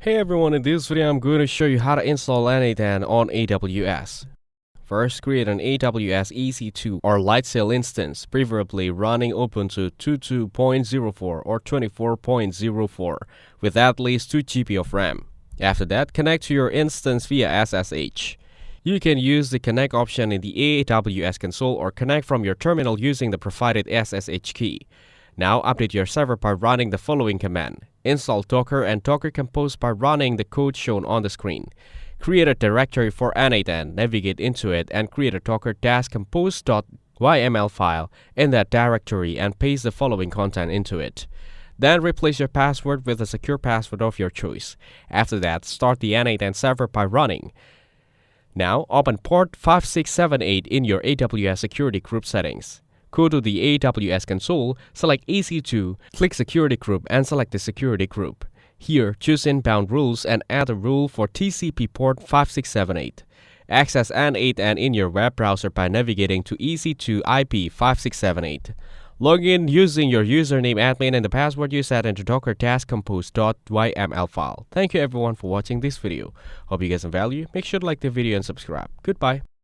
Hey everyone, in this video I'm going to show you how to install N8N on AWS. First, create an AWS EC2 or Lightsail instance, preferably running Ubuntu 22.04 or 24.04 with at least 2 GB of RAM. After that, connect to your instance via SSH. You can use the connect option in the AWS console or connect from your terminal using the provided SSH key. Now update your server by running the following command. Install Docker and Docker Compose by running the code shown on the screen. Create a directory for N8N, navigate into it, and create a docker-compose.yml file in that directory and paste the following content into it. Then replace your password with a secure password of your choice. After that, start the N8N server by running. Now open port 5678 in your AWS security group settings. Go to the AWS console, select EC2, click Security Group and select the Security Group. Here, choose Inbound Rules and add a rule for TCP port 5678. Access N8N in your web browser by navigating to EC2 IP 5678. Log in using your username admin and the password you set into docker-compose.yml file. Thank you everyone for watching this video. Hope you get some value. Make sure to like the video and subscribe. Goodbye.